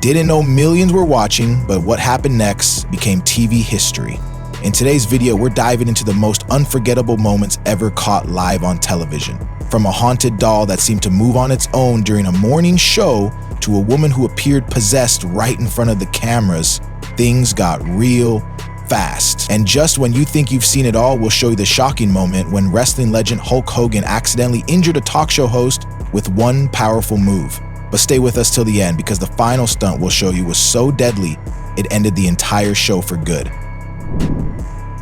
didn't know millions were watching, but what happened next became TV history. In today's video, we're diving into the most unforgettable moments ever caught live on television. From a haunted doll that seemed to move on its own during a morning show to a woman who appeared possessed right in front of the cameras, things got real fast. And just when you think you've seen it all, we'll show you the shocking moment when wrestling legend Hulk Hogan accidentally injured a talk show host with one powerful move. But stay with us till the end, because the final stunt we'll show you was so deadly, it ended the entire show for good.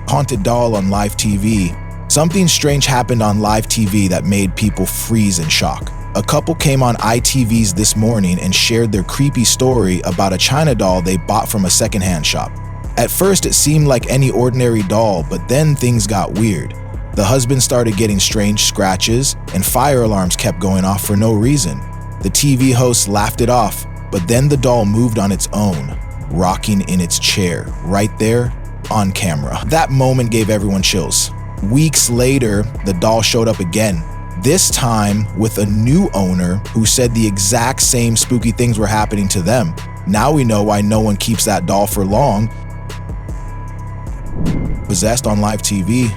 Haunted doll on live TV. Something strange happened on live TV that made people freeze in shock. A couple came on ITV's This Morning and shared their creepy story about a China doll they bought from a secondhand shop. At first, it seemed like any ordinary doll, but then things got weird. The husband started getting strange scratches, and fire alarms kept going off for no reason. The TV host laughed it off, but then the doll moved on its own, rocking in its chair, right there on camera. That moment gave everyone chills. Weeks later, the doll showed up again, this time with a new owner who said the exact same spooky things were happening to them. Now we know why no one keeps that doll for long. Possessed on live TV.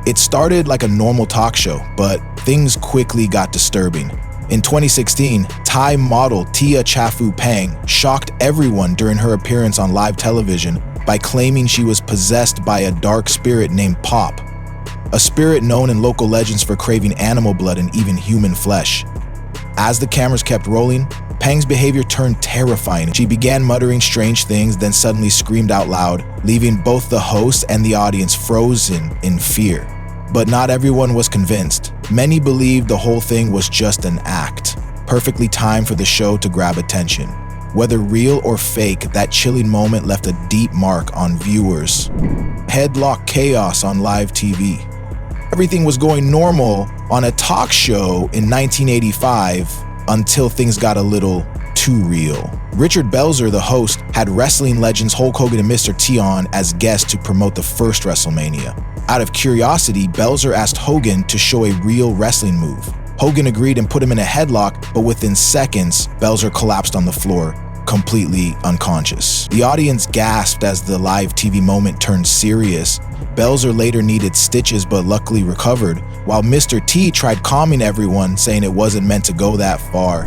It started like a normal talk show, but things quickly got disturbing. In 2016, Thai model Tia Chafu Pang shocked everyone during her appearance on live television by claiming she was possessed by a dark spirit named Pop, a spirit known in local legends for craving animal blood and even human flesh. As the cameras kept rolling, Pang's behavior turned terrifying. She began muttering strange things, then suddenly screamed out loud, leaving both the host and the audience frozen in fear. But not everyone was convinced. Many believed the whole thing was just an act, perfectly timed for the show to grab attention. Whether real or fake, that chilling moment left a deep mark on viewers. Headlock chaos on live TV. Everything was going normal on a talk show in 1985 until things got a little too real. Richard Belzer, the host, had wrestling legends Hulk Hogan and Mr. T on as guests to promote the first WrestleMania. Out of curiosity, Belzer asked Hogan to show a real wrestling move. Hogan agreed and put him in a headlock, but within seconds, Belzer collapsed on the floor, completely unconscious. The audience gasped as the live TV moment turned serious. Belzer later needed stitches but luckily recovered, while Mr. T tried calming everyone, saying it wasn't meant to go that far.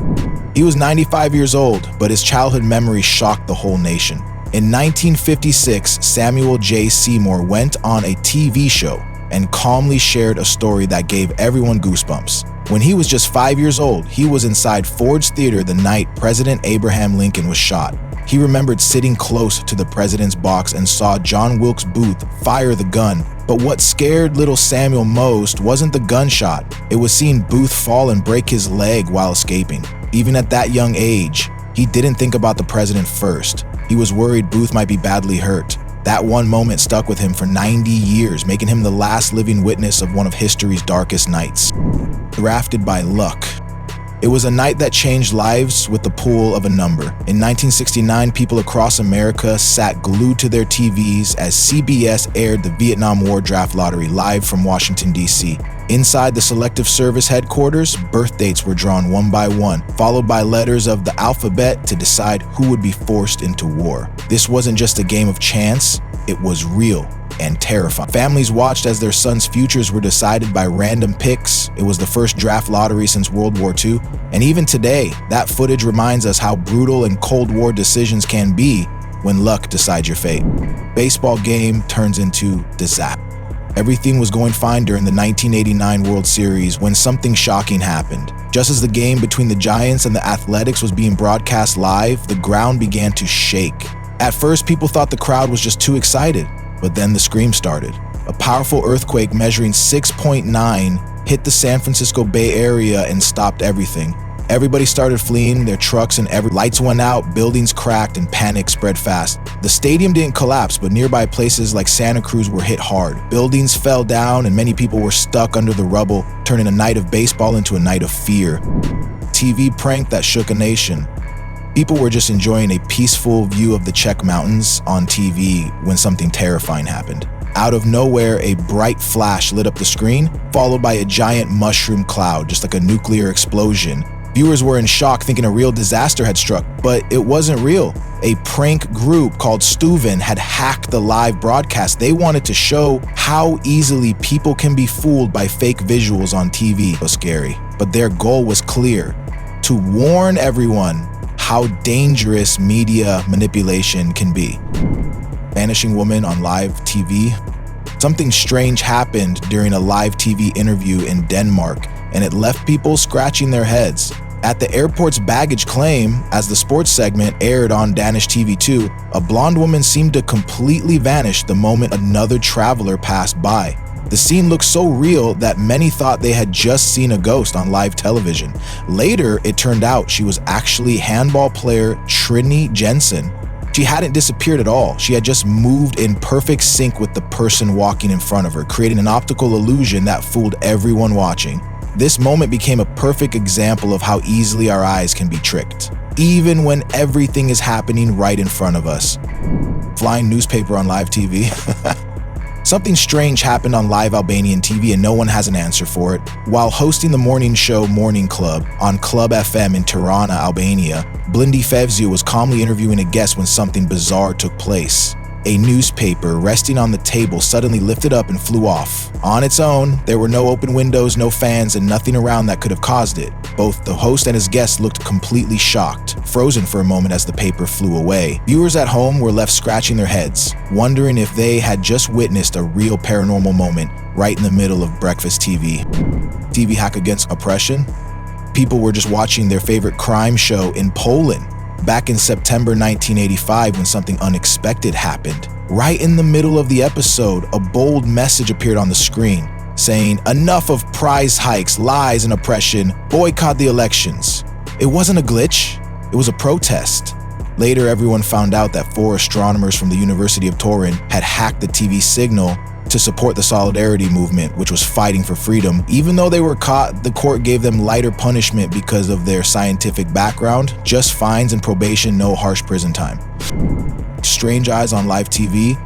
He was 95 years old, but his childhood memory shocked the whole nation. In 1956, Samuel J. Seymour went on a TV show and calmly shared a story that gave everyone goosebumps. When he was just 5 years old, he was inside Ford's Theater the night President Abraham Lincoln was shot. He remembered sitting close to the president's box and saw John Wilkes Booth fire the gun. But what scared little Samuel most wasn't the gunshot. It was seeing Booth fall and break his leg while escaping. Even at that young age, he didn't think about the president first. He was worried Booth might be badly hurt. That one moment stuck with him for 90 years, making him the last living witness of one of history's darkest nights. Drafted by luck. It was a night that changed lives with the pull of a number. In 1969, people across America sat glued to their TVs as CBS aired the Vietnam War Draft Lottery live from Washington, D.C. Inside the Selective Service headquarters, birth dates were drawn one by one, followed by letters of the alphabet to decide who would be forced into war. This wasn't just a game of chance, it was real and terrifying. Families watched as their sons' futures were decided by random picks. It was the first draft lottery since World War II, and even today, that footage reminds us how brutal and Cold War decisions can be when luck decides your fate. Baseball game turns into disaster. Everything was going fine during the 1989 World Series when something shocking happened. Just as the game between the Giants and the Athletics was being broadcast live, the ground began to shake. At first, people thought the crowd was just too excited, but then the scream started. A powerful earthquake measuring 6.9 hit the San Francisco Bay Area and stopped everything. Everybody started fleeing their trucks and lights went out, buildings cracked, and panic spread fast. The stadium didn't collapse, but nearby places like Santa Cruz were hit hard. Buildings fell down and many people were stuck under the rubble, turning a night of baseball into a night of fear. TV prank that shook a nation. People were just enjoying a peaceful view of the Czech Mountains on TV when something terrifying happened. Out of nowhere, a bright flash lit up the screen, followed by a giant mushroom cloud, just like a nuclear explosion. Viewers were in shock, thinking a real disaster had struck, but it wasn't real. A prank group called Stuven had hacked the live broadcast. They wanted to show how easily people can be fooled by fake visuals on TV. It was scary, but their goal was clear: to warn everyone how dangerous media manipulation can be. Vanishing woman on live TV. Something strange happened during a live TV interview in Denmark, and it left people scratching their heads. At the airport's baggage claim, as the sports segment aired on Danish TV2, a blonde woman seemed to completely vanish the moment another traveler passed by. The scene looked so real that many thought they had just seen a ghost on live television. Later, it turned out she was actually handball player Trine Jensen. She hadn't disappeared at all. She had just moved in perfect sync with the person walking in front of her, creating an optical illusion that fooled everyone watching. This moment became a perfect example of how easily our eyes can be tricked, even when everything is happening right in front of us. Flying newspaper on live TV. Something strange happened on live Albanian TV and no one has an answer for it. While hosting the morning show Morning Club on Club FM in Tirana, Albania, Blindy Fevziu was calmly interviewing a guest when something bizarre took place. A newspaper resting on the table suddenly lifted up and flew off. On its own, there were no open windows, no fans, and nothing around that could have caused it. Both the host and his guests looked completely shocked, frozen for a moment as the paper flew away. Viewers at home were left scratching their heads, wondering if they had just witnessed a real paranormal moment right in the middle of breakfast TV. TV hack against oppression? People were just watching their favorite crime show in Poland back in September 1985 when something unexpected happened. Right in the middle of the episode, a bold message appeared on the screen saying, "Enough of prize hikes, lies, and oppression. Boycott the elections." It wasn't a glitch, it was a protest. Later, everyone found out that 4 astronomers from the University of Turin had hacked the TV signal to support the Solidarity movement, which was fighting for freedom. Even though they were caught, the court gave them lighter punishment because of their scientific background, just fines and probation, no harsh prison time. Strange eyes on live TV.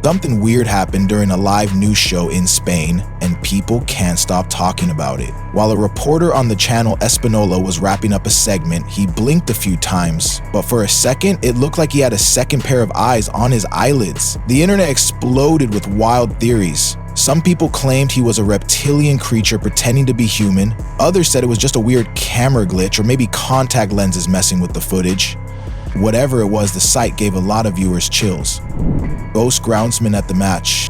Something weird happened during a live news show in Spain, and people can't stop talking about it. While a reporter on the channel Espanola was wrapping up a segment, he blinked a few times, but for a second, it looked like he had a second pair of eyes on his eyelids. The internet exploded with wild theories. Some people claimed he was a reptilian creature pretending to be human. Others said it was just a weird camera glitch or maybe contact lenses messing with the footage. Whatever it was, the sight gave a lot of viewers chills. Ghost groundsman at the match.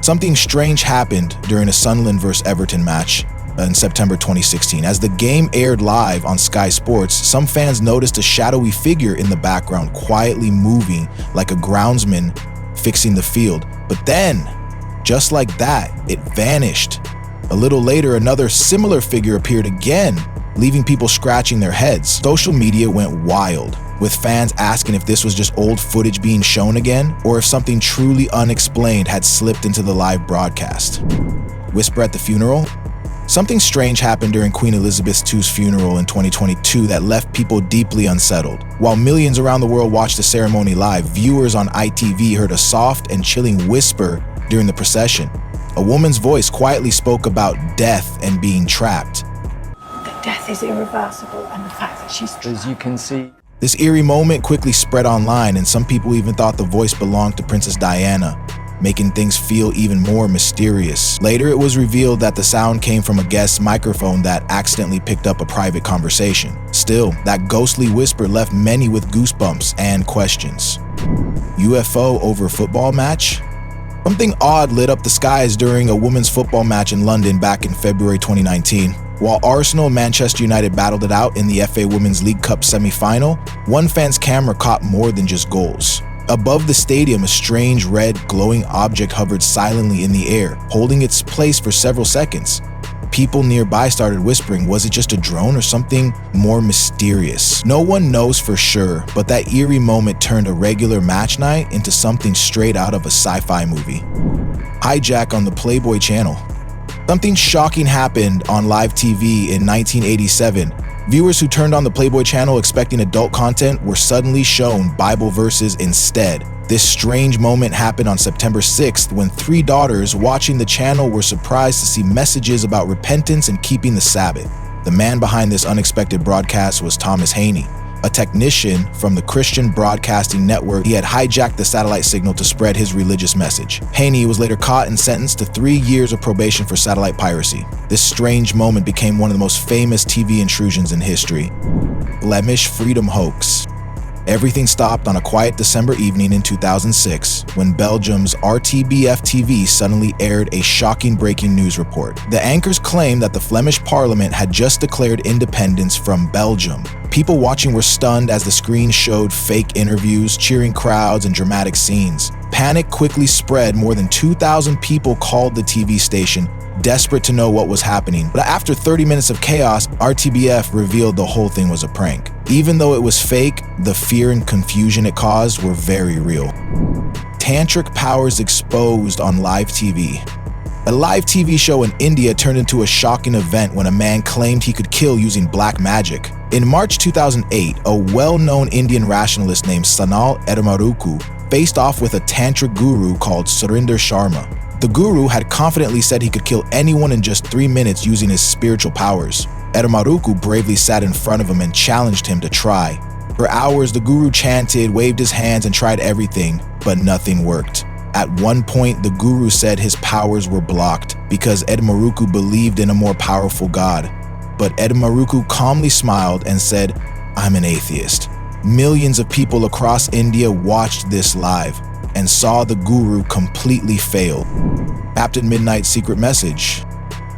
Something strange happened during a Sunderland vs Everton match in September 2016. As the game aired live on Sky Sports, some fans noticed a shadowy figure in the background quietly moving like a groundsman fixing the field. But then, just like that, it vanished. A little later, another similar figure appeared again, leaving people scratching their heads. Social media went wild, with fans asking if this was just old footage being shown again, or if something truly unexplained had slipped into the live broadcast. Whisper at the funeral? Something strange happened during Queen Elizabeth II's funeral in 2022 that left people deeply unsettled. While millions around the world watched the ceremony live, viewers on ITV heard a soft and chilling whisper during the procession. A woman's voice quietly spoke about death and being trapped. That death is irreversible, and the fact that she's trapped. As you can see, this eerie moment quickly spread online, and some people even thought the voice belonged to Princess Diana, making things feel even more mysterious. Later, it was revealed that the sound came from a guest's microphone that accidentally picked up a private conversation. Still, that ghostly whisper left many with goosebumps and questions. UFO over football match? Something odd lit up the skies during a women's football match in London back in February 2019. While Arsenal and Manchester United battled it out in the FA Women's League Cup semi-final, one fan's camera caught more than just goals. Above the stadium, a strange red glowing object hovered silently in the air, holding its place for several seconds. People nearby started whispering, was it just a drone or something more mysterious? No one knows for sure, but that eerie moment turned a regular match night into something straight out of a sci-fi movie. Hijack on the Playboy channel. Something shocking happened on live TV in 1987. Viewers who turned on the Playboy channel expecting adult content were suddenly shown Bible verses instead. This strange moment happened on September 6th when 3 daughters watching the channel were surprised to see messages about repentance and keeping the Sabbath. The man behind this unexpected broadcast was Thomas Haney, a technician from the Christian Broadcasting Network. He had hijacked the satellite signal to spread his religious message. Haney was later caught and sentenced to 3 years of probation for satellite piracy. This strange moment became one of the most famous TV intrusions in history. Flemish Freedom Hoax. Everything stopped on a quiet December evening in 2006 when Belgium's RTBF-TV suddenly aired a shocking breaking news report. The anchors claimed that the Flemish Parliament had just declared independence from Belgium. People watching were stunned as the screen showed fake interviews, cheering crowds, and dramatic scenes. Panic quickly spread. More than 2,000 people called the TV station, desperate to know what was happening. But after 30 minutes of chaos, RTBF revealed the whole thing was a prank. Even though it was fake, the fear and confusion it caused were very real. Tantric powers exposed on live TV. A live TV show in India turned into a shocking event when a man claimed he could kill using black magic. In March 2008, a well-known Indian rationalist named Sanal Edamaruku faced off with a tantric guru called Surinder Sharma. The guru had confidently said he could kill anyone in just 3 minutes using his spiritual powers. Edamaruku bravely sat in front of him and challenged him to try. For hours, the guru chanted, waved his hands, and tried everything, but nothing worked. At one point, the guru said his powers were blocked because Edamaruku believed in a more powerful god. But Edamaruku calmly smiled and said, "I'm an atheist." Millions of people across India watched this live and saw the guru completely fail. Captain Midnight's secret message.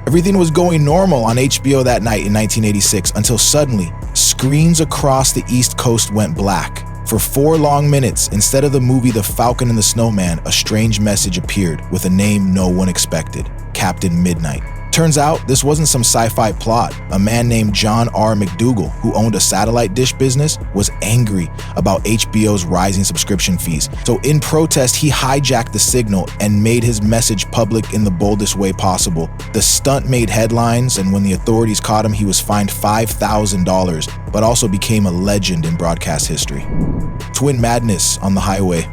Everything was going normal on HBO that night in 1986 until suddenly, screens across the East Coast went black. For 4 long minutes, instead of the movie The Falcon and the Snowman, a strange message appeared with a name no one expected, Captain Midnight. Turns out, this wasn't some sci-fi plot. A man named John R. McDougal, who owned a satellite dish business, was angry about HBO's rising subscription fees. So in protest, he hijacked the signal and made his message public in the boldest way possible. The stunt made headlines, and when the authorities caught him, he was fined $5,000, but also became a legend in broadcast history. Twin madness on the highway.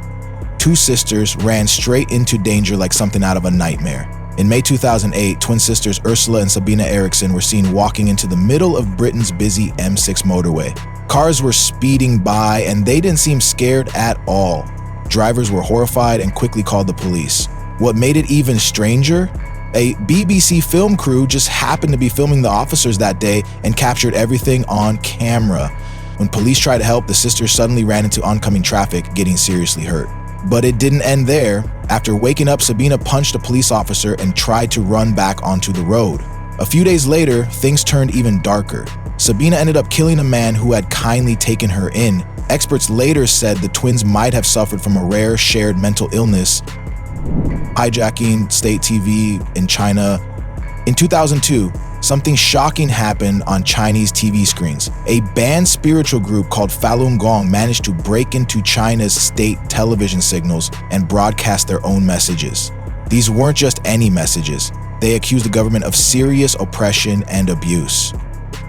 2 sisters ran straight into danger like something out of a nightmare. In May 2008, twin sisters Ursula and Sabina Eriksson were seen walking into the middle of Britain's busy M6 motorway. Cars were speeding by, and they didn't seem scared at all. Drivers were horrified and quickly called the police. What made it even stranger? A BBC film crew just happened to be filming the officers that day and captured everything on camera. When police tried to help, the sisters suddenly ran into oncoming traffic, getting seriously hurt. But it didn't end there. After waking up, Sabina punched a police officer and tried to run back onto the road. A few days later, things turned even darker. Sabina ended up killing a man who had kindly taken her in. Experts later said the twins might have suffered from a rare shared mental illness. Hijacking state TV in China. In 2002, something shocking happened on Chinese TV screens. A banned spiritual group called Falun Gong managed to break into China's state television signals and broadcast their own messages. These weren't just any messages. They accused the government of serious oppression and abuse.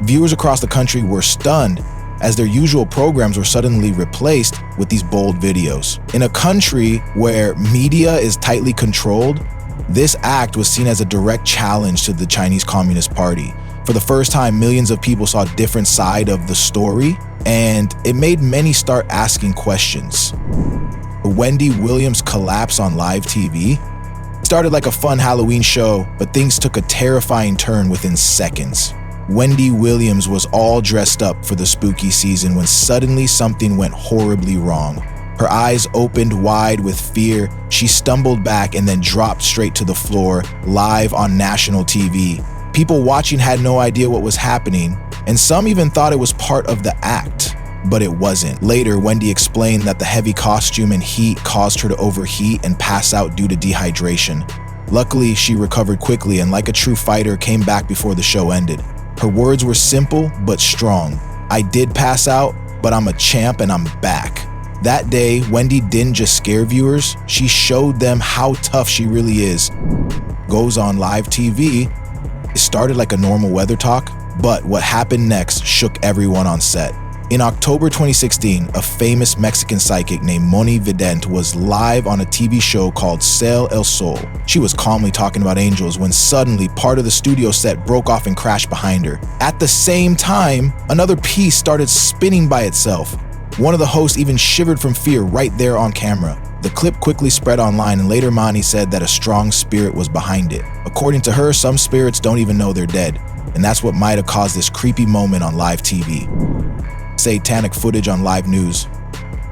Viewers across the country were stunned as their usual programs were suddenly replaced with these bold videos. In a country where media is tightly controlled, this act was seen as a direct challenge to the Chinese Communist Party. For the first time, millions of people saw a different side of the story, and it made many start asking questions. The Wendy Williams collapse on live TV started like a fun Halloween show, but things took a terrifying turn within seconds. Wendy Williams was all dressed up for the spooky season when suddenly something went horribly wrong. Her eyes opened wide with fear. She stumbled back and then dropped straight to the floor, live on national TV. People watching had no idea what was happening, and some even thought it was part of the act, but it wasn't. Later, Wendy explained that the heavy costume and heat caused her to overheat and pass out due to dehydration. Luckily, she recovered quickly and like a true fighter came back before the show ended. Her words were simple but strong. "I did pass out, but I'm a champ and I'm back." That day, Wendy didn't just scare viewers, she showed them how tough she really is. Goes on live TV. It started like a normal weather talk, but what happened next shook everyone on set. In October 2016, a famous Mexican psychic named Moni Vidente was live on a TV show called Cel el Sol. She was calmly talking about angels when suddenly part of the studio set broke off and crashed behind her. At the same time, another piece started spinning by itself. One of the hosts even shivered from fear right there on camera. The clip quickly spread online, and later Moni said that a strong spirit was behind it. According to her, some spirits don't even know they're dead, and that's what might have caused this creepy moment on live TV. Satanic footage on live news.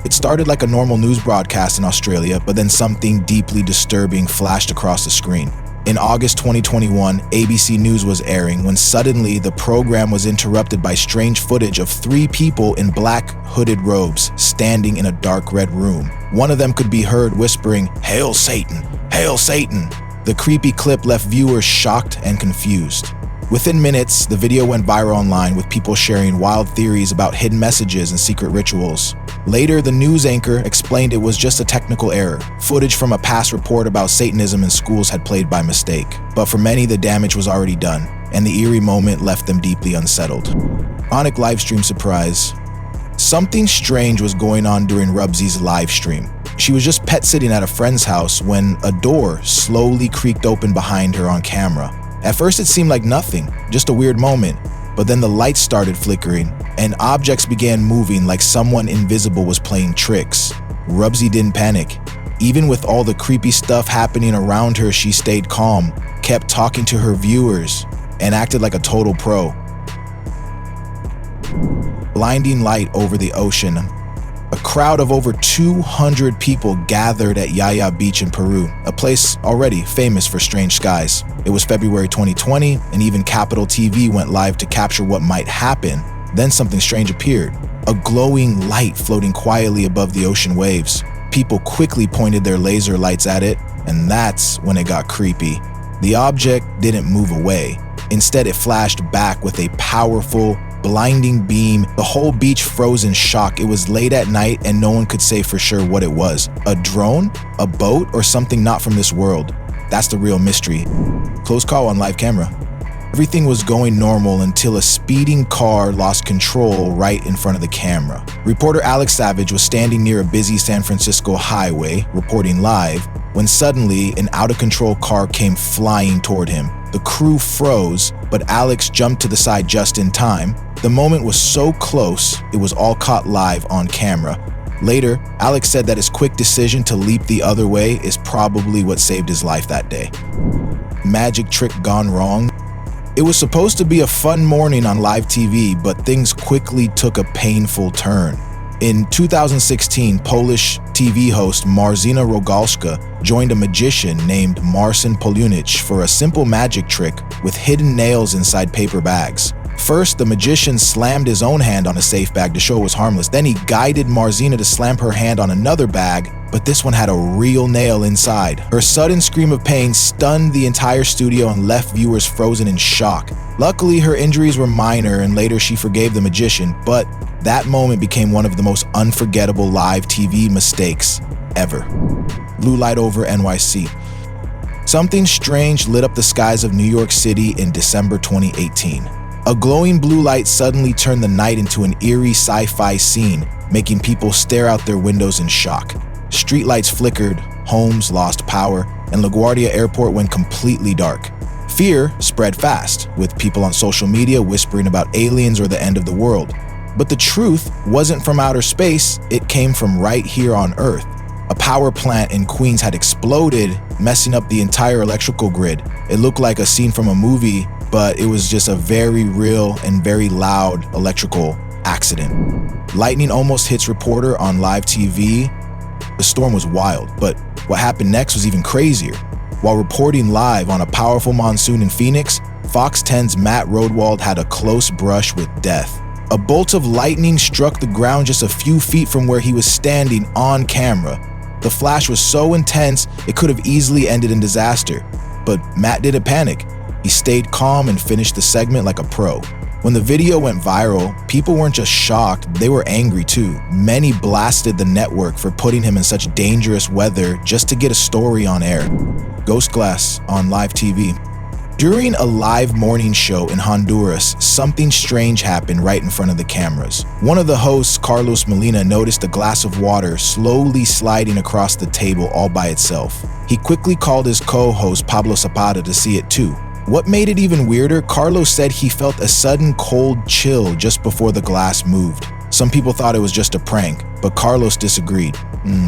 It started like a normal news broadcast in Australia, but then something deeply disturbing flashed across the screen. In August 2021, ABC News was airing when suddenly the program was interrupted by strange footage of 3 people in black hooded robes standing in a dark red room. One of them could be heard whispering, "Hail Satan! Hail Satan!" The creepy clip left viewers shocked and confused. Within minutes, the video went viral online with people sharing wild theories about hidden messages and secret rituals. Later, the news anchor explained it was just a technical error. Footage from a past report about Satanism in schools had played by mistake. But for many, the damage was already done, and the eerie moment left them deeply unsettled. Onic livestream surprise. Something strange was going on during Rubsy's live stream. She was just pet sitting at a friend's house when a door slowly creaked open behind her on camera. At first it seemed like nothing, just a weird moment, but then the lights started flickering and objects began moving like someone invisible was playing tricks. Rubsy didn't panic. Even with all the creepy stuff happening around her, she stayed calm, kept talking to her viewers, and acted like a total pro. Blinding light over the ocean. A crowd of over 200 people gathered at Yaya Beach in Peru, a place already famous for strange skies. It was February 2020, and even Capital TV went live to capture what might happen. Then something strange appeared, a glowing light floating quietly above the ocean waves. People quickly pointed their laser lights at it, and that's when it got creepy. The object didn't move away. Instead, it flashed back with a powerful, blinding beam. The whole beach froze in shock. It was late at night and no one could say for sure what it was. A drone? A boat? Or something not from this world? That's the real mystery. Close call on live camera. Everything was going normal until a speeding car lost control right in front of the camera. Reporter Alex Savage was standing near a busy San Francisco highway, reporting live, when suddenly an out-of-control car came flying toward him. The crew froze, but Alex jumped to the side just in time. The moment was so close, it was all caught live on camera. Later, Alex said that his quick decision to leap the other way is probably what saved his life that day. Magic trick gone wrong. It was supposed to be a fun morning on live TV, but things quickly took a painful turn. In 2016, Polish TV host Marzyna Rogalska joined a magician named Marcin Polunich for a simple magic trick with hidden nails inside paper bags. First, the magician slammed his own hand on a safe bag to show it was harmless. Then he guided Marzyna to slam her hand on another bag, but this one had a real nail inside. Her sudden scream of pain stunned the entire studio and left viewers frozen in shock. Luckily, her injuries were minor and later she forgave the magician, but that moment became one of the most unforgettable live TV mistakes ever. Blue light over NYC. Something strange lit up the skies of New York City in December 2018. A glowing blue light suddenly turned the night into an eerie sci-fi scene, making people stare out their windows in shock. Streetlights flickered, homes lost power, and LaGuardia Airport went completely dark. Fear spread fast, with people on social media whispering about aliens or the end of the world. But the truth wasn't from outer space, it came from right here on Earth. A power plant in Queens had exploded, messing up the entire electrical grid. It looked like a scene from a movie, but it was just a very real and very loud electrical accident. Lightning almost hits reporter on live TV. The storm was wild, but what happened next was even crazier. While reporting live on a powerful monsoon in Phoenix, Fox 10's Matt Rodewald had a close brush with death. A bolt of lightning struck the ground just a few feet from where he was standing on camera. The flash was so intense, it could have easily ended in disaster. But Matt didn't panic. He stayed calm and finished the segment like a pro. When the video went viral, people weren't just shocked, they were angry too. Many blasted the network for putting him in such dangerous weather just to get a story on air. Ghost Glass on live TV. During a live morning show in Honduras, something strange happened right in front of the cameras. One of the hosts, Carlos Molina, noticed a glass of water slowly sliding across the table all by itself. He quickly called his co-host, Pablo Zapata, to see it too. What made it even weirder, Carlos said he felt a sudden cold chill just before the glass moved. Some people thought it was just a prank, but Carlos disagreed.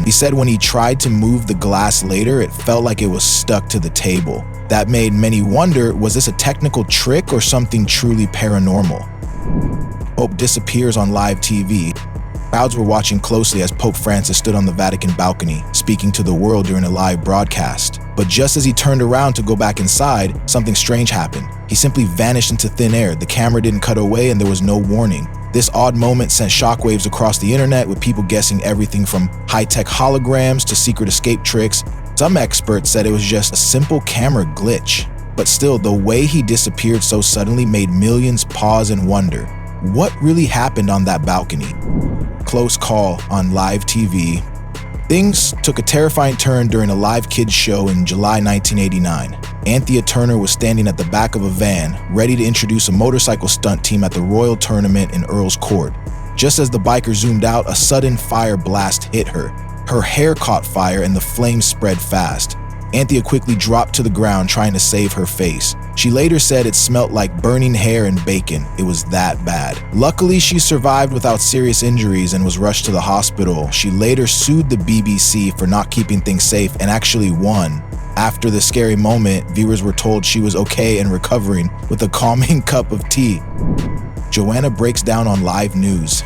He said when he tried to move the glass later, it felt like it was stuck to the table. That made many wonder, was this a technical trick or something truly paranormal? Pope disappears on live TV. Crowds were watching closely as Pope Francis stood on the Vatican balcony, speaking to the world during a live broadcast. But just as he turned around to go back inside, something strange happened. He simply vanished into thin air. The camera didn't cut away and there was no warning. This odd moment sent shockwaves across the internet, with people guessing everything from high-tech holograms to secret escape tricks. Some experts said it was just a simple camera glitch. But still, the way he disappeared so suddenly made millions pause and wonder, what really happened on that balcony? Close call on live TV. Things took a terrifying turn during a live kids show in July 1989. Anthea Turner was standing at the back of a van, ready to introduce a motorcycle stunt team at the Royal Tournament in Earl's Court. Just as the biker zoomed out, a sudden fire blast hit her. Her hair caught fire and the flames spread fast. Anthea quickly dropped to the ground trying to save her face. She later said it smelled like burning hair and bacon. It was that bad. Luckily, she survived without serious injuries and was rushed to the hospital. She later sued the BBC for not keeping things safe and actually won. After the scary moment, viewers were told she was okay and recovering with a calming cup of tea. Joanna breaks down on live news.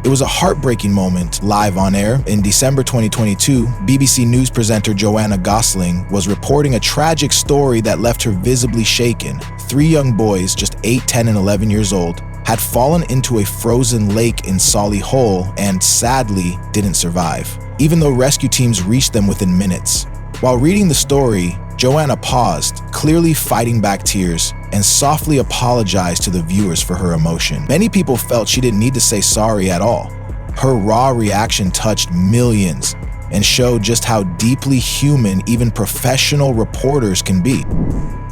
It was a heartbreaking moment live on air. In December 2022, BBC News presenter Joanna Gosling was reporting a tragic story that left her visibly shaken. 3 young boys, just 8, 10, and 11 years old, had fallen into a frozen lake in Solihull and sadly didn't survive, even though rescue teams reached them within minutes. While reading the story, Joanna paused, clearly fighting back tears, and softly apologized to the viewers for her emotion. Many people felt she didn't need to say sorry at all. Her raw reaction touched millions and showed just how deeply human even professional reporters can be.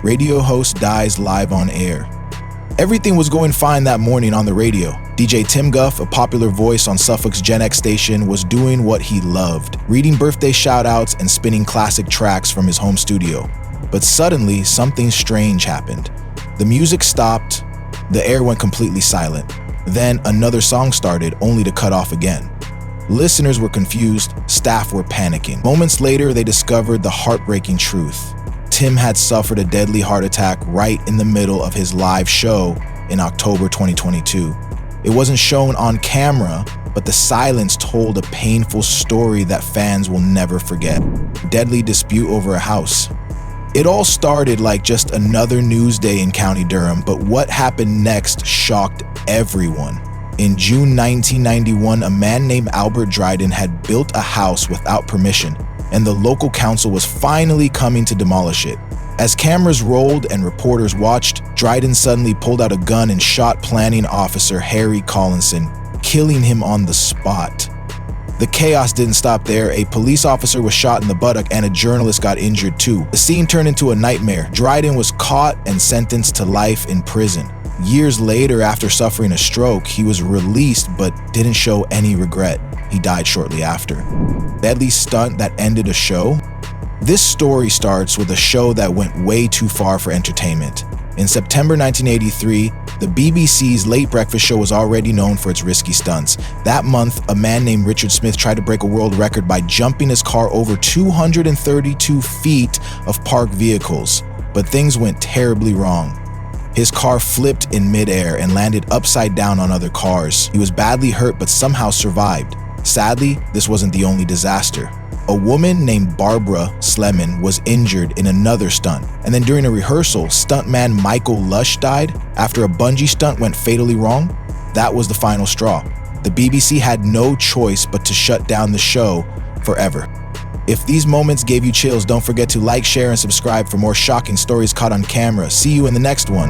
Radio host dies live on air. Everything was going fine that morning on the radio. DJ Tim Guff, a popular voice on Suffolk's Gen X station, was doing what he loved, reading birthday shout-outs and spinning classic tracks from his home studio. But suddenly, something strange happened. The music stopped, the air went completely silent. Then another song started, only to cut off again. Listeners were confused, staff were panicking. Moments later, they discovered the heartbreaking truth. Tim had suffered a deadly heart attack right in the middle of his live show in October 2022. It wasn't shown on camera, but the silence told a painful story that fans will never forget. Deadly dispute over a house. It all started like just another news day in County Durham, but what happened next shocked everyone. In June 1991, a man named Albert Dryden had built a house without permission, and the local council was finally coming to demolish it. As cameras rolled and reporters watched, Dryden suddenly pulled out a gun and shot planning officer Harry Collinson, killing him on the spot. The chaos didn't stop there. A police officer was shot in the buttock and a journalist got injured too. The scene turned into a nightmare. Dryden was caught and sentenced to life in prison. Years later, after suffering a stroke, he was released but didn't show any regret. He died shortly after. Deadly stunt that ended a show? This story starts with a show that went way too far for entertainment. In September 1983, the BBC's Late Breakfast Show was already known for its risky stunts. That month, a man named Richard Smith tried to break a world record by jumping his car over 232 feet of parked vehicles, but things went terribly wrong. His car flipped in midair and landed upside down on other cars. He was badly hurt but somehow survived. Sadly, this wasn't the only disaster. A woman named Barbara Sleman was injured in another stunt, and then during a rehearsal, stuntman Michael Lush died after a bungee stunt went fatally wrong. That was the final straw. The BBC had no choice but to shut down the show forever. If these moments gave you chills, don't forget to like, share, and subscribe for more shocking stories caught on camera. See you in the next one.